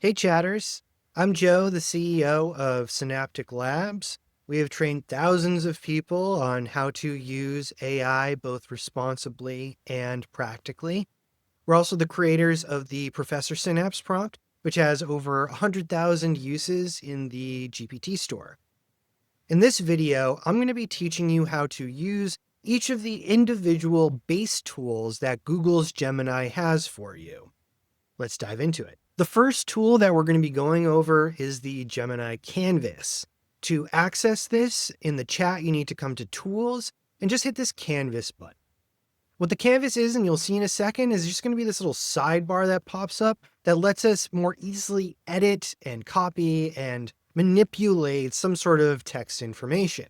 Hey chatters, I'm Joe, the CEO of Synaptic Labs. We have trained thousands of people on how to use AI both responsibly and practically. We're also the creators of the Professor Synapse prompt, which has over 100,000 uses in the GPT store. In this video, I'm going to be teaching you how to use each of the individual base tools that Google's Gemini has for you. Let's dive into it. The first tool that we're going to be going over is the Gemini Canvas. To access this in the chat, you need to come to Tools and just hit this Canvas button. What the Canvas is, and you'll see in a second, is just going to be this little sidebar that pops up that lets us more easily edit and copy and manipulate some sort of text information.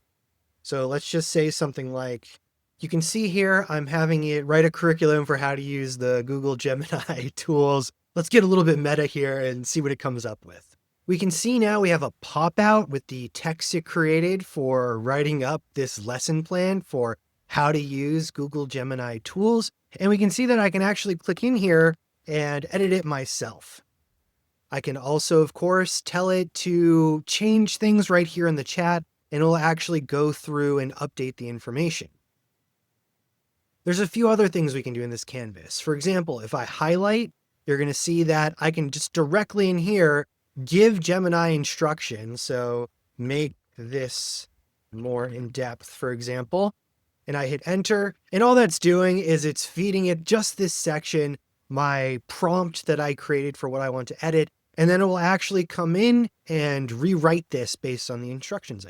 So let's just say something like, you can see here, I'm having it write a curriculum for how to use the Google Gemini tools. Let's get a little bit meta here and see what it comes up with. We can see now we have a pop-out with the text it created for writing up this lesson plan for how to use Google Gemini tools. And we can see that I can actually click in here and edit it myself. I can also, of course, tell it to change things right here in the chat, and it'll actually go through and update the information. There's a few other things we can do in this canvas. For example, if I highlight, you're going to see that I can just directly in here give Gemini instructions. So make this more in depth, for example, and I hit enter. And all that's doing is it's feeding it just this section, my prompt that I created for what I want to edit. And then it will actually come in and rewrite this based on the instructions.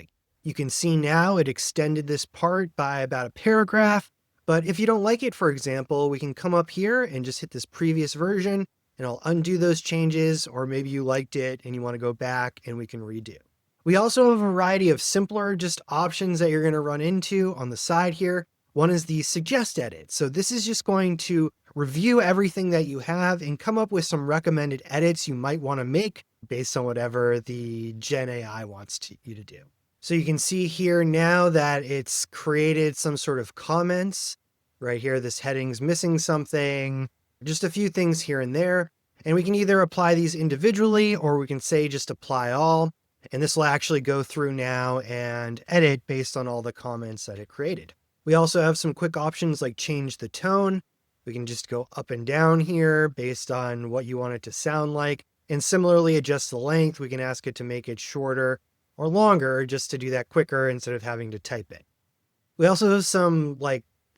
You can see now it extended this part by about a paragraph. But if you don't like it, for example, we can come up here and just hit this previous version and I'll undo those changes, or maybe you liked it and you want to go back and we can redo. We also have a variety of simpler just options that you're going to run into on the side here. One is the suggest edit. So this is just going to review everything that you have and come up with some recommended edits you might want to make based on whatever the Gen AI wants you to do. So you can see here now that it's created some sort of comments. Right here, this heading's missing something, just a few things here and there. And we can either apply these individually or we can say just apply all. And this will actually go through now and edit based on all the comments that it created. We also have some quick options like change the tone. We can just go up and down here based on what you want it to sound like. And similarly, adjust the length. We can ask it to make it shorter or longer just to do that quicker instead of having to type it. We also have some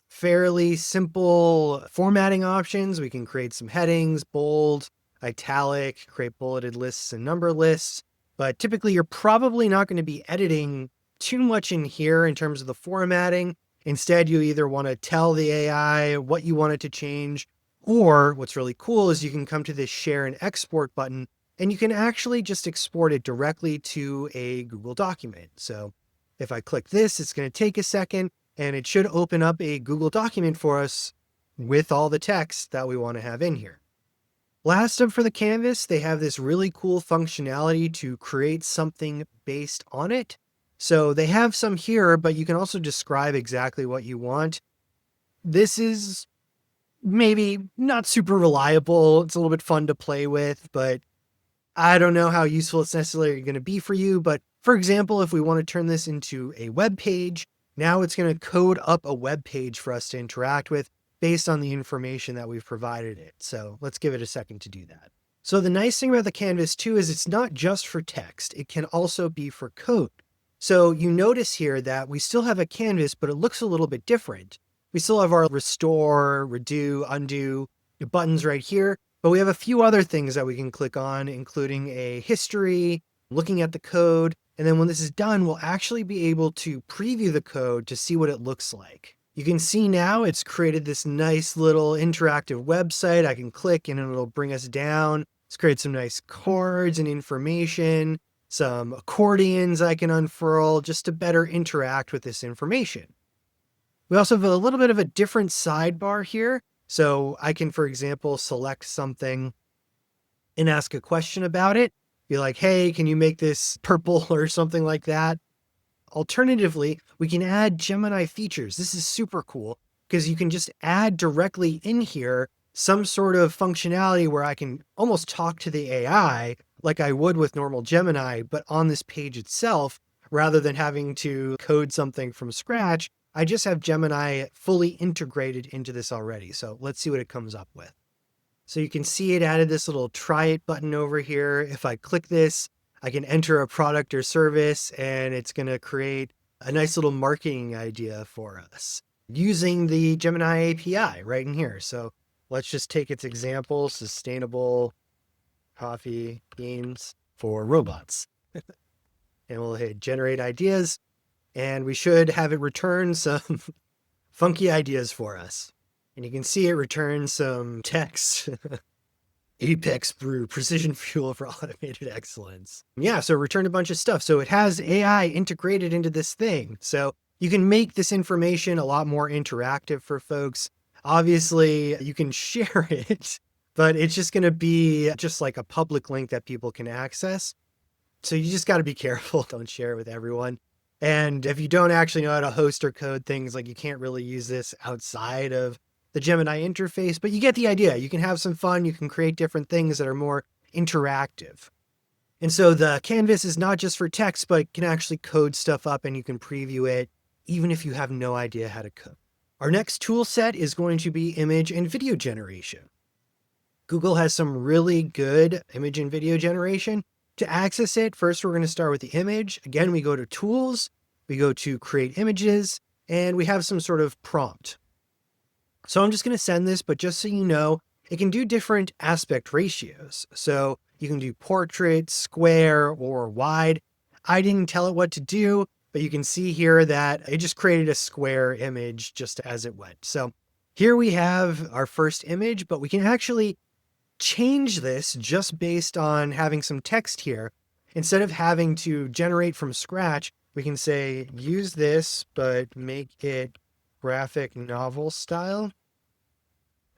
fairly simple formatting options. We can create some headings, bold, italic, create bulleted lists and number lists. But typically you're probably not going to be editing too much in here in terms of the formatting. Instead, you either want to tell the AI what you want it to change, or what's really cool is you can come to this share and export button and you can actually just export it directly to a Google document. So if I click this, it's going to take a second and it should open up a Google document for us with all the text that we want to have in here. Last up for the canvas, they have this really cool functionality to create something based on it. So they have some here, but you can also describe exactly what you want. This is maybe not super reliable. It's a little bit fun to play with, but I don't know how useful it's necessarily going to be for you. But for example, if we want to turn this into a web page, now it's going to code up a web page for us to interact with based on the information that we've provided it. So let's give it a second to do that. So the nice thing about the canvas too is it's not just for text. It can also be for code. So you notice here that we still have a canvas, but it looks a little bit different. We still have our restore, redo, undo buttons right here, but we have a few other things that we can click on, including a history, looking at the code. And then when this is done, we'll actually be able to preview the code to see what it looks like. You can see now it's created this nice little interactive website. I can click and it'll bring us down. It's created some nice cards and information, some accordions I can unfurl just to better interact with this information. We also have a little bit of a different sidebar here. So I can, for example, select something and ask a question about it. Be like, hey, can you make this purple or something like that? Alternatively, we can add Gemini features. This is super cool because you can just add directly in here some sort of functionality where I can almost talk to the AI like I would with normal Gemini, but on this page itself, rather than having to code something from scratch, I just have Gemini fully integrated into this already. So let's see what it comes up with. So you can see it added this little try it button over here. If I click this, I can enter a product or service and it's going to create a nice little marketing idea for us using the Gemini API right in here. So let's just take its example, sustainable coffee beans for robots. And we'll hit generate ideas and we should have it return some funky ideas for us. And you can see it returns some text. Apex Brew, precision fuel for automated excellence. Yeah, so return a bunch of stuff. So it has AI integrated into this thing. So you can make this information a lot more interactive for folks. Obviously, you can share it, but it's just going to be just like a public link that people can access. So you just got to be careful. Don't share it with everyone. And if you don't actually know how to host or code things, like you can't really use this outside of the Gemini interface, but you get the idea. You can have some fun. You can create different things that are more interactive. And so the canvas is not just for text, but can actually code stuff up and you can preview it even if you have no idea how to code. Our next tool set is going to be image and video generation. Google has some really good image and video generation. To access it, first we're going to start with the image. Again, we go to tools, we go to create images, and we have some sort of prompt. So I'm just going to send this, but just so you know, it can do different aspect ratios. So you can do portrait, square, or wide. I didn't tell it what to do, but you can see here that it just created a square image just as it went. So here we have our first image, but we can actually change this just based on having some text here. Instead of having to generate from scratch, we can say, use this, but make it graphic novel style.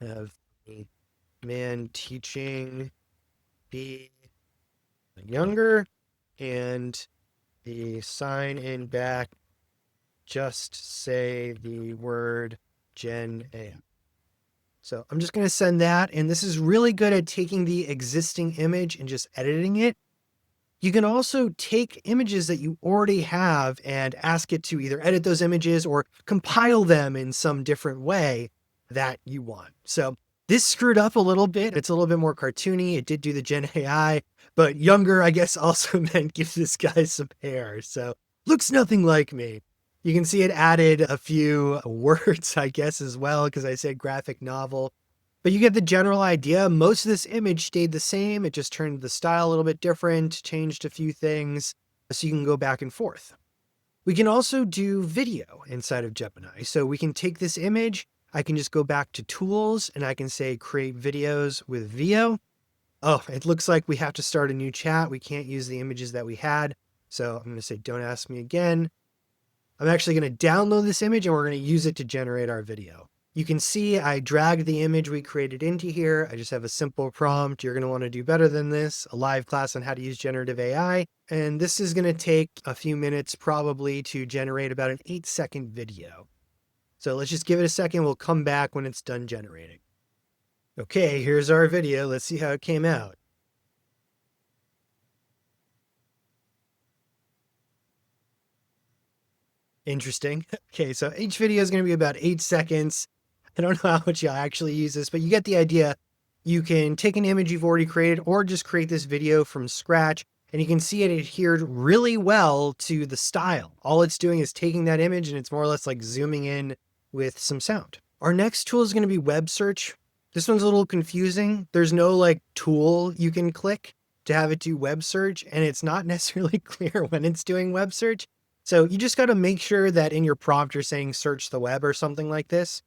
Have a man teaching be younger and the sign in back, just say the word Gen A. So I'm just going to send that. And this is really good at taking the existing image and just editing it. You can also take images that you already have and ask it to either edit those images or compile them in some different way that you want. So this screwed up a little bit. It's a little bit more cartoony. It did do the Gen AI, but younger, I guess, also meant give this guy some hair. So looks nothing like me. You can see it added a few words, I guess, as well, because I said graphic novel. But you get the general idea. Most of this image stayed the same. It just turned the style a little bit different, changed a few things, so you can go back and forth. We can also do video inside of Gemini. So we can take this image, I can just go back to tools, and I can say create videos with Veo. Oh, it looks like we have to start a new chat. We can't use the images that we had. So I'm going to say, don't ask me again. I'm actually going to download this image and we're going to use it to generate our video. You can see I dragged the image we created into here. I just have a simple prompt. You're going to want to do better than this, a live class on how to use generative AI. And this is going to take a few minutes probably to generate about an 8-second video. So let's just give it a second. We'll come back when it's done generating. Okay, here's our video. Let's see how it came out. Interesting. Okay, so each video is going to be about 8 seconds. I don't know how much you'll actually use this, but you get the idea. You can take an image you've already created or just create this video from scratch, and you can see it adhered really well to the style. All it's doing is taking that image and it's more or less like zooming in with some sound. Our next tool is going to be web search. This one's a little confusing. There's no like tool you can click to have it do web search, and it's not necessarily clear when it's doing web search. So you just got to make sure that in your prompt, you're saying search the web or something like this.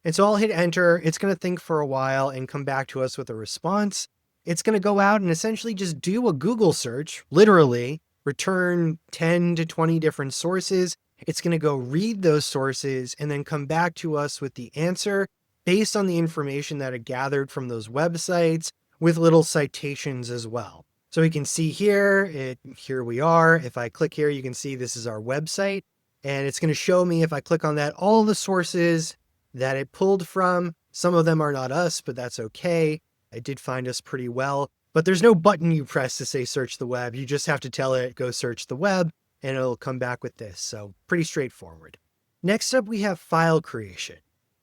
And so I'll hit enter. It's going to think for a while and come back to us with a response. It's going to go out and essentially just do a Google search, literally return 10 to 20 different sources. It's going to go read those sources and then come back to us with the answer based on the information that it gathered from those websites with little citations as well. So we can see here, here we are. If I click here, you can see this is our website, and it's going to show me if I click on that, all the sources that it pulled from. Some of them are not us, but that's okay. It did find us pretty well. but there's no button you press to say search the web. You just have to tell it, go search the web, and it'll come back with this. So pretty straightforward. Next up, we have file creation.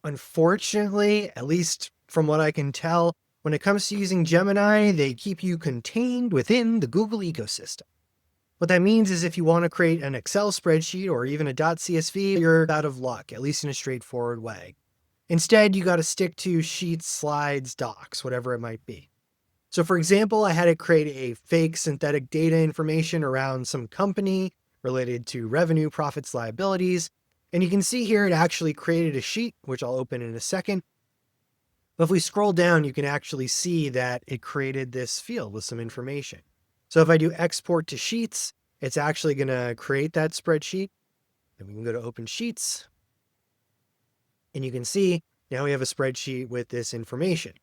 Unfortunately, at least from what I can tell, when it comes to using Gemini, they keep you contained within the Google ecosystem. What that means is if you want to create an Excel spreadsheet or even a .csv, you're out of luck, at least in a straightforward way. Instead, you got to stick to sheets, slides, docs, whatever it might be. So for example, I had it create a fake synthetic data information around some company related to revenue, profits, liabilities. And you can see here it actually created a sheet, which I'll open in a second. But if we scroll down, you can actually see that it created this field with some information. So if I do export to sheets, it's actually going to create that spreadsheet. And we can go to open sheets. And you can see now we have a spreadsheet with this information.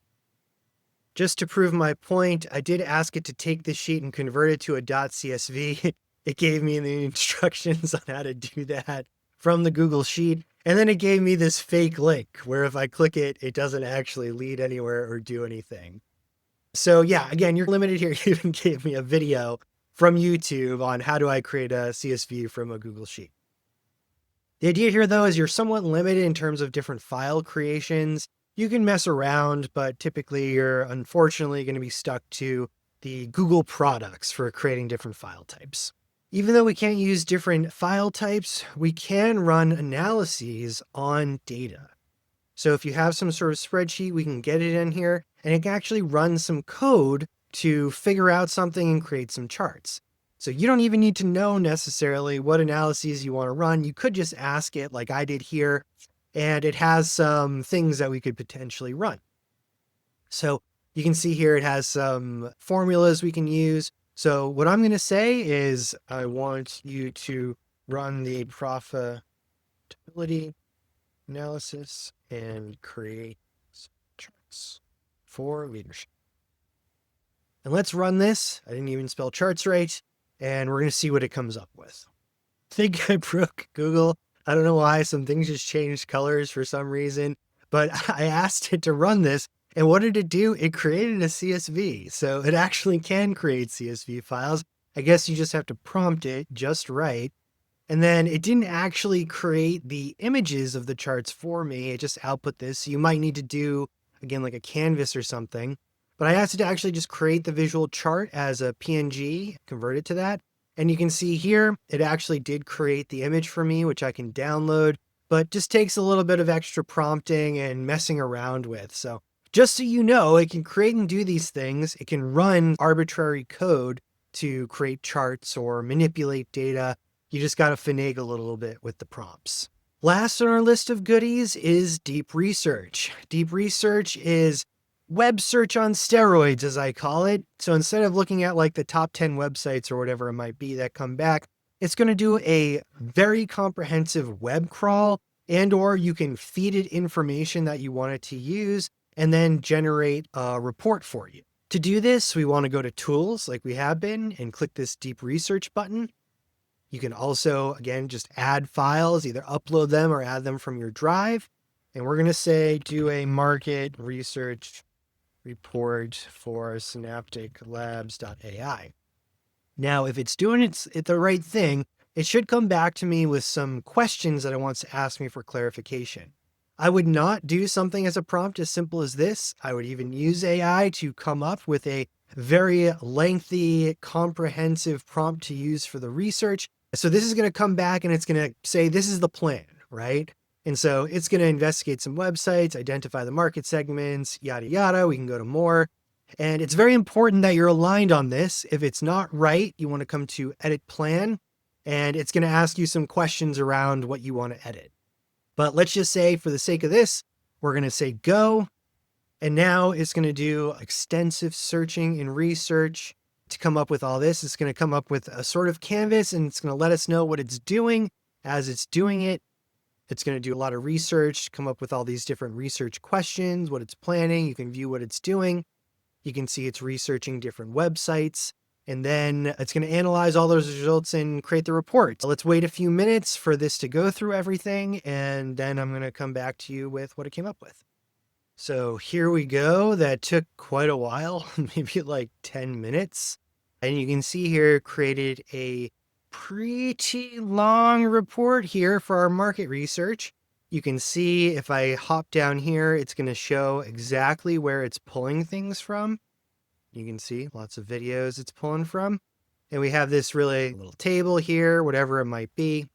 Just to prove my point, I did ask it to take this sheet and convert it to a .csv. It gave me the instructions on how to do that from the Google Sheet. And then it gave me this fake link where if I click it, it doesn't actually lead anywhere or do anything. So yeah, again, you're limited here. It even gave me a video from YouTube on how do I create a CSV from a Google Sheet. The idea here, though, is you're somewhat limited in terms of different file creations. You can mess around, but typically you're unfortunately going to be stuck to the Google products for creating different file types. Even though we can't use different file types, we can run analyses on data. So if you have some sort of spreadsheet, we can get it in here and it can actually run some code to figure out something and create some charts. So you don't even need to know necessarily what analyses you want to run. You could just ask it like I did here, and it has some things that we could potentially run. So you can see here it has some formulas we can use. So what I'm going to say is I want you to run the profitability analysis and create charts for leadership. And let's run this. I didn't even spell charts right. And we're going to see what it comes up with. I think I broke Google. I don't know why. Some things just changed colors for some reason. But I asked it to run this. And what did it do? It created a CSV. So it actually can create CSV files. I guess you just have to prompt it just right. And then it didn't actually create the images of the charts for me. It just output this. So you might need to do, again, like a canvas or something. But I asked it to actually just create the visual chart as a PNG, convert it to that. And you can see here, it actually did create the image for me, which I can download, but just takes a little bit of extra prompting and messing around with. So just so you know, it can create and do these things. It can run arbitrary code to create charts or manipulate data. You just got to finagle a little bit with the prompts. Last on our list of goodies is deep research. Deep research is web search on steroids, as I call it. So instead of looking at like the top 10 websites or whatever it might be that come back, it's going to do a very comprehensive web crawl, and or you can feed it information that you want it to use and then generate a report for you. To do this, we want to go to Tools like we have been and click this Deep Research button. You can also, again, just add files, either upload them or add them from your drive. And we're going to say do a market research report for synapticlabs.ai. Now, if it's doing it the right thing, it should come back to me with some questions that it wants to ask me for clarification. I would not do something as a prompt as simple as this. I would even use AI to come up with a very lengthy, comprehensive prompt to use for the research. So this is going to come back and it's going to say, this is the plan, right? And so it's going to investigate some websites, identify the market segments, yada, yada. We can go to more. And it's very important that you're aligned on this. If it's not right, you want to come to edit plan, and it's going to ask you some questions around what you want to edit. But let's just say for the sake of this, we're going to say go. And now it's going to do extensive searching and research to come up with all this. It's going to come up with a sort of canvas, and it's going to let us know what it's doing as it's doing it. It's going to do a lot of research, come up with all these different research questions, what it's planning. You can view what it's doing. You can see it's researching different websites, and then it's going to analyze all those results and create the report. So let's wait a few minutes for this to go through everything, and then I'm going to come back to you with what it came up with. So here we go. That took quite a while, maybe like 10 minutes. And you can see here created a pretty long report here for our market research. You can see if I hop down here, it's going to show exactly where it's pulling things from. You can see lots of videos it's pulling from. And we have this really little table here, whatever it might be.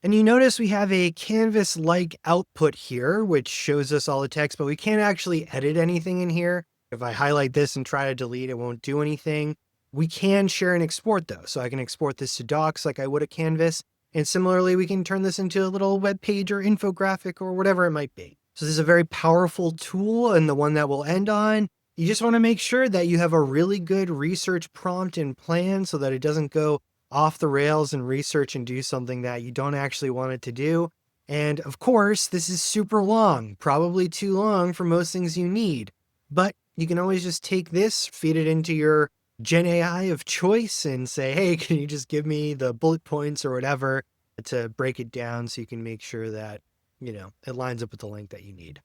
And you notice we have a canvas-like output here, which shows us all the text, but we can't actually edit anything in here. If I highlight this and try to delete, it won't do anything. We can share and export though. So I can export this to docs like I would a canvas. And similarly, we can turn this into a little web page or infographic or whatever it might be. So this is a very powerful tool, and the one that we'll end on. You just want to make sure that you have a really good research prompt and plan so that it doesn't go off the rails and research and do something that you don't actually want it to do. And of course, this is super long, probably too long for most things you need, but you can always just take this, feed it into your Gen AI of choice and say, hey, can you just give me the bullet points or whatever to break it down so you can make sure that, it lines up with the link that you need.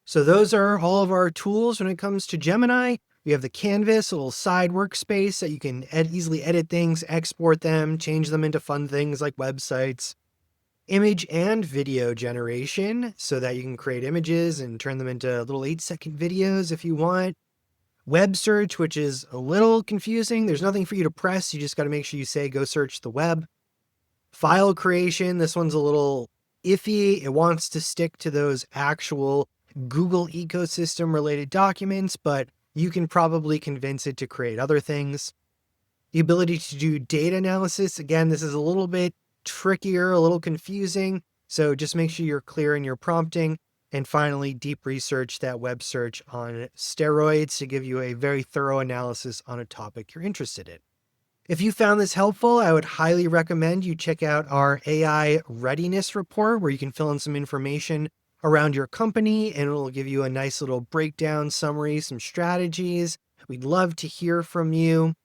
So those are all of our tools when it comes to Gemini. We have the canvas, a little side workspace that you can easily edit things, export them, change them into fun things like websites. Image and video generation so that you can create images and turn them into little 8-second videos if you want. Web search, which is a little confusing. There's nothing for you to press. You just got to make sure you say, go search the web. File creation. This one's a little iffy. It wants to stick to those actual Google ecosystem related documents, but you can probably convince it to create other things. The ability to do data analysis. Again, this is a little bit trickier, a little confusing. So just make sure you're clear in your prompting. And finally, deep research, that web search on steroids to give you a very thorough analysis on a topic you're interested in. If you found this helpful, I would highly recommend you check out our AI readiness report where you can fill in some information around your company and it'll give you a nice little breakdown summary, some strategies. We'd love to hear from you.